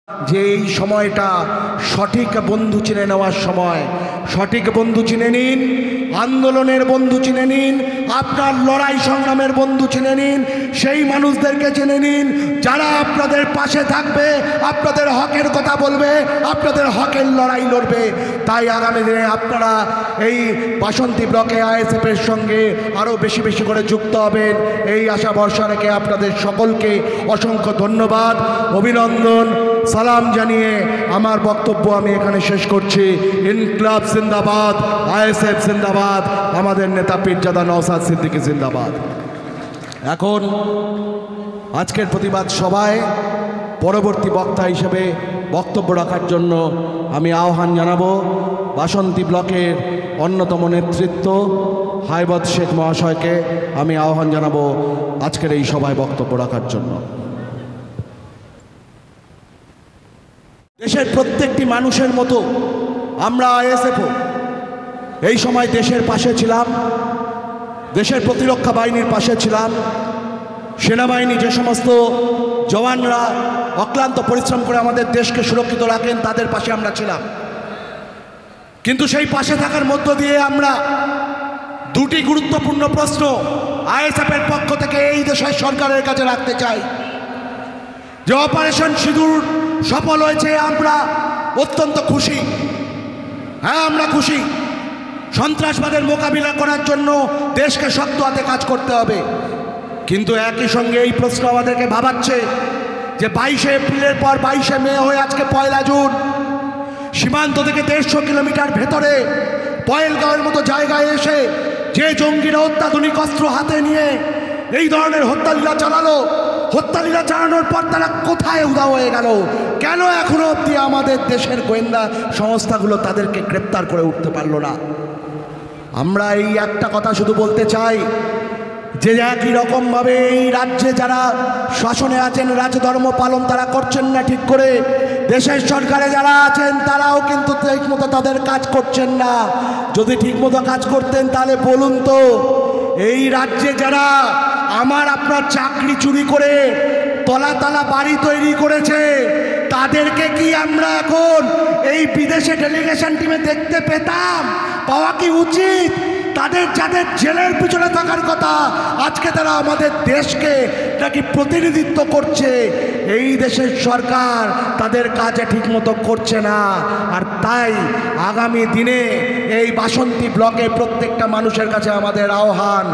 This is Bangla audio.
যে এই সময়টা সঠিক বন্ধু চিনে নেওয়ার সময়। সঠিক বন্ধু চিনে নিন, আন্দোলনের বন্ধু চিনে নিন, আপনার লড়াই সংগ্রামের বন্ধু চিনে নিন, সেই মানুষদেরকে চিনে নিন যারা আপনাদের পাশে থাকবে, আপনাদের হকের কথা বলবে, আপনাদের হকের লড়াই লড়বে। তাই আগামী দিনে আপনারা এই বাসন্তী ব্লকে আইএসএফের সঙ্গে আরও বেশি বেশি করে যুক্ত হবেন, এই আশা ভরসা রেখে আপনাদের সকলকে অসংখ্য ধন্যবাদ, অভিনন্দন, সালাম জানিয়ে আমার বক্তব্য আমি এখানে শেষ করছি। ইনকলাব জিন্দাবাদ, আইএসএফ জিন্দাবাদ, আমাদের নেতা পীরজাদা নওশাদ সিদ্দিকী জিন্দাবাদ। এখন আজকের প্রতিবাদ সভায় পরবর্তী বক্তা হিসেবে বক্তব্য রাখার জন্য আমি আহ্বান জানাবো বাসন্তী ব্লকের অন্যতম নেতৃত্ব হায়বত শেখ মহাশয়কে আমি আহ্বান জানাবো আজকের এই সভায় বক্তব্য রাখার জন্য। দেশের প্রত্যেকটি মানুষের মতো আমরা আইএসএফও এই সময় দেশের পাশে ছিলাম, দেশের প্রতিরক্ষা বাহিনীর পাশে ছিলাম। সেনাবাহিনী যে সমস্ত জওয়ানরা অক্লান্ত পরিশ্রম করে আমাদের দেশকে সুরক্ষিত রাখেন তাদের পাশে আমরা ছিলাম। কিন্তু সেই পাশে থাকার মধ্য দিয়ে আমরা দুটি গুরুত্বপূর্ণ প্রশ্ন আইএসএফের পক্ষ থেকে এই দেশের সরকারের কাছে রাখতে চাই। যে অপারেশন সিঁদুর সফল হয়েছে আমরা অত্যন্ত খুশি, হ্যাঁ আমরা খুশি। সন্ত্রাসবাদের মোকাবিলা করার জন্য দেশকে শক্ত হাতে কাজ করতে হবে, কিন্তু একই সঙ্গে এই প্রশ্ন আমাদেরকে ভাবাচ্ছে যে 22শে এপ্রিলের পর 22শে মে হয়ে আজকে 1 জুন সীমান্ত থেকে 150 কিলোমিটার ভেতরে পয়েলগাঁওয়ের মতো জায়গায় এসে যে জঙ্গিরা অত্যাধুনিক অস্ত্র হাতে নিয়ে এই ধরনের হত্যালীলা চালালো, হত্যালীলা চালানোর পর তারা কোথায় উধাও হয়ে গেল? কেন এখনো অবধি আমাদের দেশের গোয়েন্দা সংস্থাগুলো তাদেরকে গ্রেপ্তার করে উঠতে পারলো না? আমরা এই একটা কথা শুধু বলতে চাই যে একই রকমভাবে এই রাজ্যে যারা শাসনে আছেন রাজধর্ম পালন তারা করছেন না ঠিক করে, দেশের সরকারে যারা আছেন তারাও কিন্তু ঠিকমতো তাদের কাজ করছেন না। যদি ঠিকমতো কাজ করতেন তাহলে বলুন তো, এই রাজ্যে যারা আমার আপনার চাকরি চুরি করে তলা তলা বাড়ি তৈরি করেছে তাদেরকে কি আমরা এখন এই বিদেশে ডেলিগেশন টিমে দেখতে পেতাম? পাওয়া কি উচিত? তাদের যাদের জেলের পিছনে থাকার কথা আজকে তারা আমাদের দেশকে নাকি প্রতিনিধিত্ব করছে, এই দেশের সরকার তাদের কাজে ঠিকমতো করছে না। আর তাই আগামী দিনে এই বাসন্তী ব্লকে প্রত্যেকটা মানুষের কাছে আমাদের আহ্বান,